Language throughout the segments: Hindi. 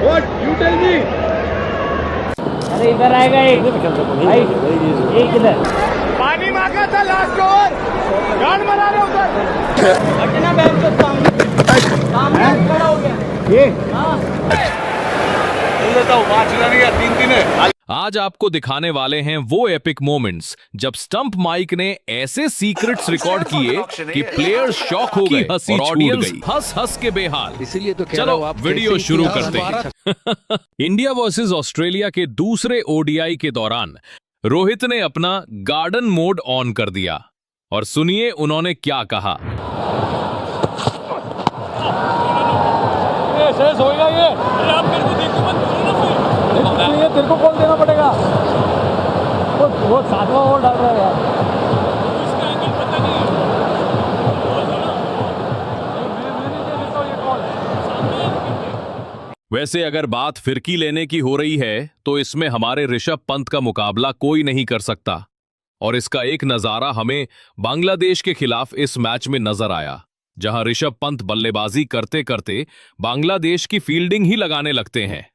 What? You tell me. अरे इधर आएगा एक भाई, एक इधर पानी मांगा था लास्ट ओवर, गार्ड बना रहे उधर। हटना बैठ के सामने खड़ा हो गया ये। हाँ बोल देता हूँ, वहाँ चला नहीं गया, 3-3 है। आज आपको दिखाने वाले हैं वो एपिक मोमेंट्स जब स्टंप माइक ने ऐसे सीक्रेट्स रिकॉर्ड किए कि प्लेयर्स शॉक हो गए और ऑडियंस हंस हंस के बेहाल। इसीलिए तो चलो वीडियो शुरू करते हैं। इंडिया वर्सेस ऑस्ट्रेलिया के दूसरे ओडीआई के दौरान रोहित ने अपना गार्डन मोड ऑन कर दिया और सुनिए उन्होंने क्या कहा। होगा ये, आप मेरे को देखो मत, ये तेरे को कॉल देना पड़ेगा। वो सातवां ओवर डाल रहा है यार, इसका एंगल पता नहीं है। वैसे अगर बात फिरकी लेने की हो रही है तो इसमें हमारे ऋषभ पंत का मुकाबला कोई नहीं कर सकता और इसका एक नजारा हमें बांग्लादेश के खिलाफ इस मैच में नजर आया, जहां ऋषभ पंत बल्लेबाजी करते करते बांग्लादेश की फील्डिंग ही लगाने लगते हैं।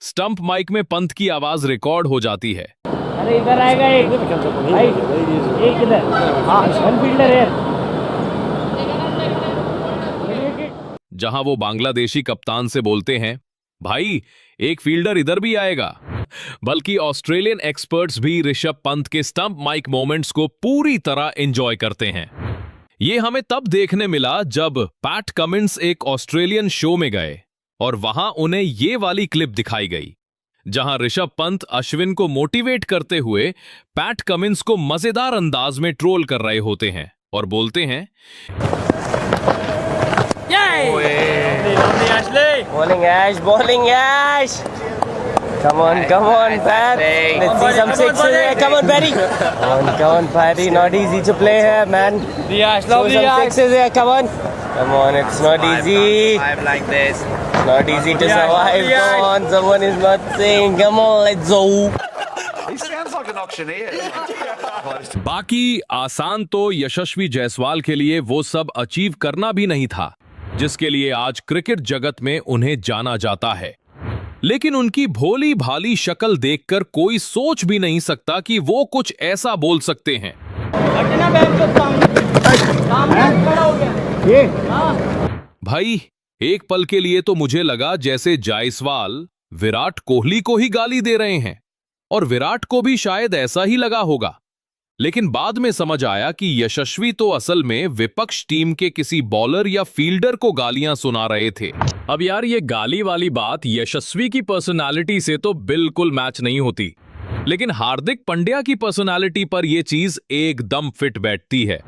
स्टंप माइक में पंत की आवाज रिकॉर्ड हो जाती है। अरे इधर आएगा एक भाई, एक इधर। हाँ वन फील्डर है। जहां वो बांग्लादेशी कप्तान से बोलते हैं, भाई एक फील्डर इधर भी आएगा। बल्कि ऑस्ट्रेलियन एक्सपर्ट्स भी ऋषभ पंत के स्टंप माइक मोमेंट्स को पूरी तरह एंजॉय करते हैं। ये हमें तब देखने मिला जब पैट कमिंस एक ऑस्ट्रेलियन शो में गए और वहां उन्हें ये वाली क्लिप दिखाई गई, जहां ऋषभ पंत अश्विन को मोटिवेट करते हुए पैट कमिंस को मजेदार अंदाज में ट्रोल कर रहे होते हैं और बोलते हैं, bowling Ash. Come on, Pat. Let's see some sixes here. Come on, Patty. Come on, Patty. Not easy to play here, man. The Ash, Show some sixes here. Come on. It's not easy. Survive like this. It's not easy to survive. Come on, someone is not saying. Come on, let's go. He sounds like an auctioneer. बाकी आसान तो यशस्वी जायसवाल के लिए वो सब अचीव करना भी नहीं था जिसके लिए आज क्रिकेट जगत में उन्हें जाना जाता है, लेकिन उनकी भोली भाली शक्ल देखकर कोई सोच भी नहीं सकता कि वो कुछ ऐसा बोल सकते हैं। हटना बैठ के सामने खड़ा हो गया ये। हाँ भाई एक पल के लिए तो मुझे लगा जैसे जायसवाल विराट कोहली को ही गाली दे रहे हैं और विराट को भी शायद ऐसा ही लगा होगा, लेकिन बाद में समझ आया कि यशस्वी तो असल में विपक्ष टीम के किसी बॉलर या फील्डर को गालियां सुना रहे थे। अब यार ये गाली वाली बात यशस्वी की पर्सनालिटी से तो बिल्कुल मैच नहीं होती, लेकिन हार्दिक पांड्या की पर्सनालिटी पर यह चीज एकदम फिट बैठती है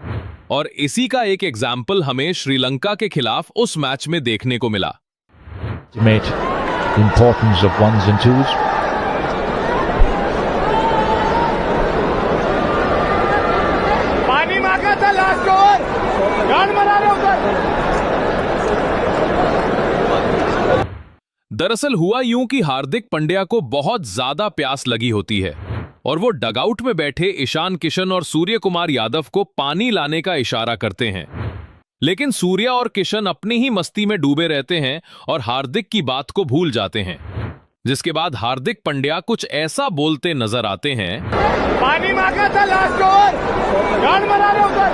और इसी का एक एग्जाम्पल हमें श्रीलंका के खिलाफ उस मैच में देखने को मिला। Importance of ones and twos. पानी मांगा था लास्ट ओवर, गार्ड बना रहे उधर। दरअसल हुआ यूं कि हार्दिक पांड्या को बहुत ज्यादा प्यास लगी होती है और वो डगआउट में बैठे ईशान किशन और सूर्य कुमार यादव को पानी लाने का इशारा करते हैं, लेकिन सूर्य और किशन अपनी ही मस्ती में डूबे रहते हैं और हार्दिक की बात को भूल जाते हैं, जिसके बाद हार्दिक पांड्या कुछ ऐसा बोलते नजर आते हैं, पानी मांगा था लास्ट ओवर, गार्ड बना रहे उधर।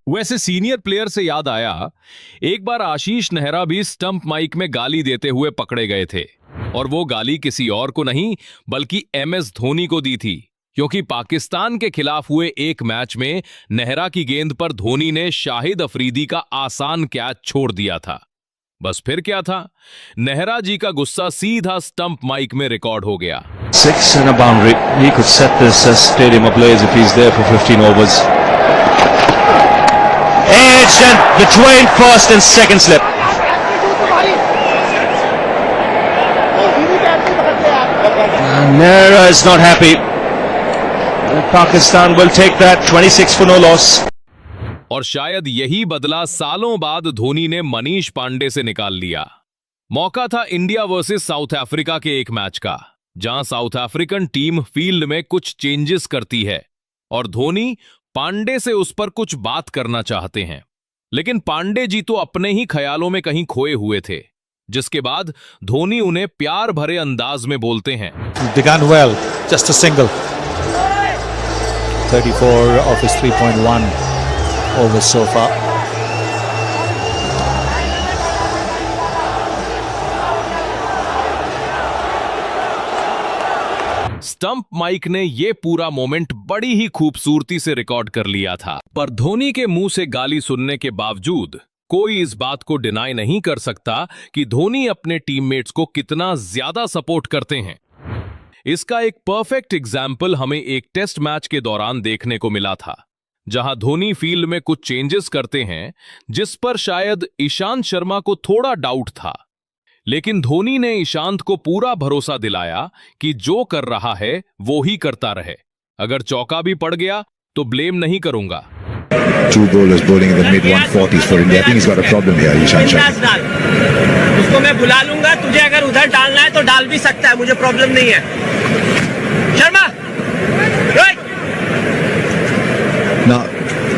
वैसे सीनियर प्लेयर से याद आया, एक बार आशीष नेहरा भी स्टंप माइक में गाली देते हुए पकड़े गए थे और वो गाली किसी और को नहीं बल्कि MS धोनी को दी थी, क्योंकि पाकिस्तान के खिलाफ हुए एक मैच में नेहरा की गेंद पर धोनी ने शाहिद अफरीदी का आसान कैच छोड़ दिया था। बस फिर क्या था, नेहरा जी का गुस्सा सीधा स्टंप माइक में रिकॉर्ड हो गया। 6 and a boundary. He could set this stadium ablaze if he's there for 15 overs. Edged and between first and second slip. Nehra is not happy. Pakistan will take that 26 for no loss. और शायद यही बदला सालों बाद धोनी ने मनीष पांडे से निकाल लिया। मौका था इंडिया वर्सेस साउथ अफ्रीका के एक मैच का, जहां साउथ अफ्रीकन टीम फील्ड में कुछ चेंजेस करती है और धोनी पांडे से उस पर कुछ बात करना चाहते हैं। लेकिन पांडे जी तो अपने ही ख्यालों में कहीं खोए हुए थे, जिसके बाद धोनी उन्हें प्यार भरे अंदाज में बोलते हैं, Began well, just a single. 34 of his 3.1 overs so far. Stump mic ने ये पूरा मोमेंट बड़ी ही खूबसूरती से रिकॉर्ड कर लिया था। पर धोनी के मुंह से गाली सुनने के बावजूद कोई इस बात को डिनाई नहीं कर सकता कि धोनी अपने टीममेट्स को कितना ज्यादा सपोर्ट करते हैं। इसका एक परफेक्ट एग्जाम्पल हमें एक टेस्ट मैच के दौरान देखने को मिला था, जहां धोनी फील्ड में कुछ चेंजेस करते हैं जिस पर शायद ईशांत शर्मा को थोड़ा डाउट था, लेकिन धोनी ने ईशांत को पूरा भरोसा दिलाया कि जो कर रहा है वो ही करता रहे। अगर चौका भी पड़ गया तो ब्लेम नहीं करूंगा। Two bowlers bowling in the mid 140s for India. I think he's got a problem here, Ishan Sharma. उसको मैं बुला लूंगा, तुझे अगर उधर डालना है तो डाल भी सकता है, मुझे प्रॉब्लम नहीं है। Sharma, Now,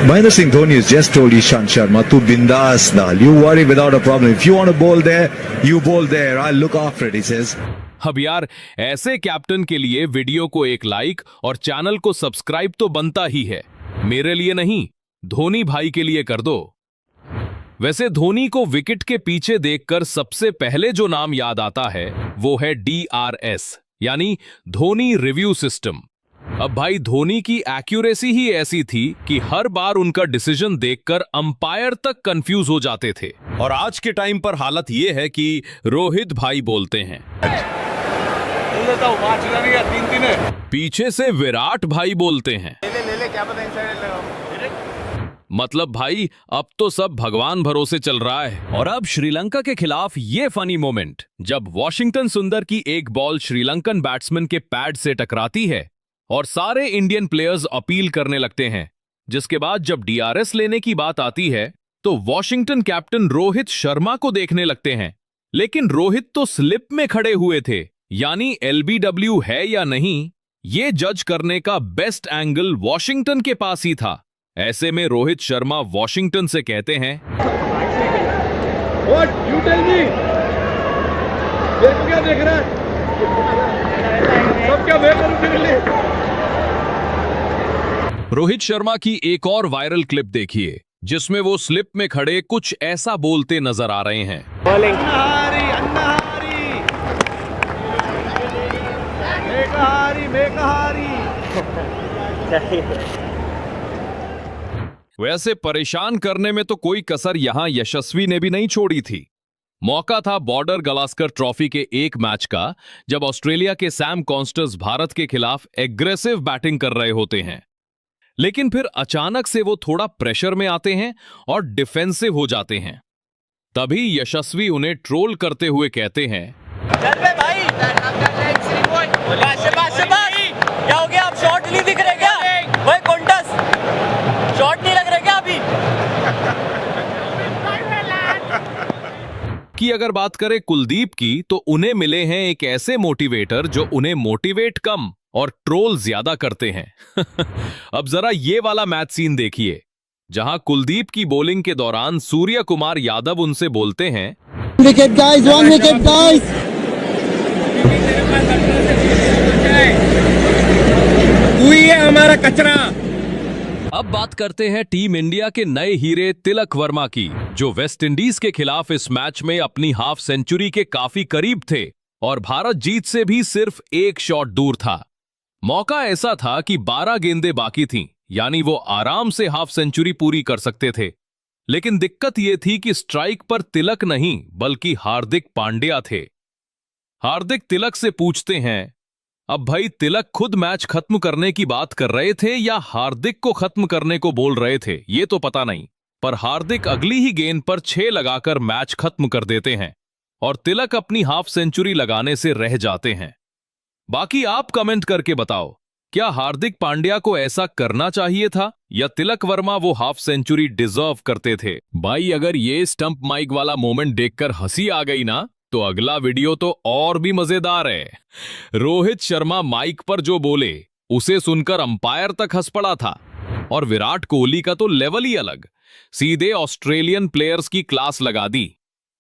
Mahendra Singh Dhoni has just told Ishan Sharma, "Tu bindas dal. You worry without a problem. If you want to bowl there, you bowl there. I'll look after it," he says. अब यार, ऐसे कैप्टन के लिए वीडियो को एक लाइक और चैनल को सब्सक्राइब तो बनता ही है। मेरे लिए नहीं, धोनी भाई के लिए कर दो। वैसे धोनी को विकेट के पीछे देखकर सबसे पहले जो नाम याद आता है वो है DRS, यानी धोनी रिव्यू सिस्टम। अब भाई, धोनी की एक्यूरेसी ही ऐसी थी कि हर बार उनका डिसीजन देखकर अंपायर तक कंफ्यूज हो जाते थे। और आज के टाइम पर हालत यह है कि रोहित भाई बोलते हैं, पीछे से विराट भाई बोलते हैं। मतलब भाई, अब तो सब भगवान भरोसे चल रहा है। और अब श्रीलंका के खिलाफ ये फनी मोमेंट, जब वॉशिंगटन सुंदर की एक बॉल श्रीलंकन बैट्समैन के पैड से टकराती है और सारे इंडियन प्लेयर्स अपील करने लगते हैं, जिसके बाद जब DRS लेने की बात आती है तो वॉशिंगटन कैप्टन रोहित शर्मा को देखने लगते हैं। लेकिन रोहित तो स्लिप में खड़े हुए थे, यानी LBW है या नहीं, ये जज करने का बेस्ट एंगल वॉशिंगटन के पास ही था। ऐसे में रोहित शर्मा वॉशिंगटन से कहते हैं, What? You tell me. मेरे को क्या देख रहा है? सब क्या मैं करूं तेरे लिए? रोहित शर्मा की एक और वायरल क्लिप देखिए, जिसमें वो स्लिप में खड़े कुछ ऐसा बोलते नजर आ रहे हैं। वैसे परेशान करने में तो कोई कसर यहां यशस्वी ने भी नहीं छोड़ी थी। मौका था बॉर्डर गवास्कर ट्रॉफी के एक मैच का, जब ऑस्ट्रेलिया के सैम कॉन्स्टर्स भारत के खिलाफ एग्रेसिव बैटिंग कर रहे होते हैं, लेकिन फिर अचानक से वो थोड़ा प्रेशर में आते हैं और डिफेंसिव हो जाते हैं। तभी यशस्वी उन्हें ट्रोल करते हुए कहते हैं, क्या हो गया? आप शॉट नहीं दिख रहे क्या? भाई कॉन्टस शॉट नहीं लग रहे क्या अभी? कि अगर बात करें कुलदीप की, तो उन्हें मिले हैं एक ऐसे मोटिवेटर जो उन्हें मोटिवेट कम और ट्रोल ज्यादा करते हैं। अब जरा ये वाला मैच सीन देखिए, जहां कुलदीप की बॉलिंग के दौरान सूर्य कुमार यादव उनसे बोलते हैं, विकेट गाइस, 1 विकेट गाइस। तू ही है हमारा कचरा। अब बात करते हैं टीम इंडिया के नए हीरे तिलक वर्मा की, जो वेस्ट इंडीज के खिलाफ इस मैच में अपनी हाफ सेंचुरी के काफी करीब थे और भारत जीत से भी सिर्फ एक शॉट दूर था। मौका ऐसा था कि 12 गेंदें बाकी थीं, यानी वो आराम से हाफ सेंचुरी पूरी कर सकते थे। लेकिन दिक्कत यह थी कि स्ट्राइक पर तिलक नहीं बल्कि हार्दिक पांड्या थे। हार्दिक तिलक से पूछते हैं, अब भाई तिलक खुद मैच खत्म करने की बात कर रहे थे या हार्दिक को खत्म करने को बोल रहे थे, ये तो पता नहीं, पर हार्दिक अगली ही गेंद पर 6 लगाकर मैच खत्म कर देते हैं और तिलक अपनी हाफ सेंचुरी लगाने से रह जाते हैं। बाकी आप कमेंट करके बताओ, क्या हार्दिक पांड्या को ऐसा करना चाहिए था या तिलक वर्मा वो हाफ सेंचुरी डिजर्व करते थे? भाई अगर ये स्टंप माइक वाला मोमेंट देखकर हंसी आ गई ना, तो अगला वीडियो तो और भी मजेदार है। रोहित शर्मा माइक पर जो बोले उसे सुनकर अंपायर तक हंस पड़ा था, और विराट कोहली का तो लेवल ही अलग। सीधे ऑस्ट्रेलियन प्लेयर्स की क्लास लगा दी।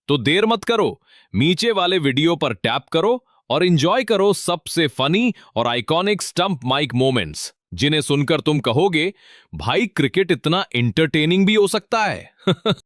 तो देर मत करो, नीचे वाले वीडियो पर टैप करो और एंजॉय करो सबसे फनी और आइकॉनिक स्टंप माइक मोमेंट्स, जिन्हें सुनकर तुम कहोगे भाई क्रिकेट इतना एंटरटेनिंग भी हो सकता है।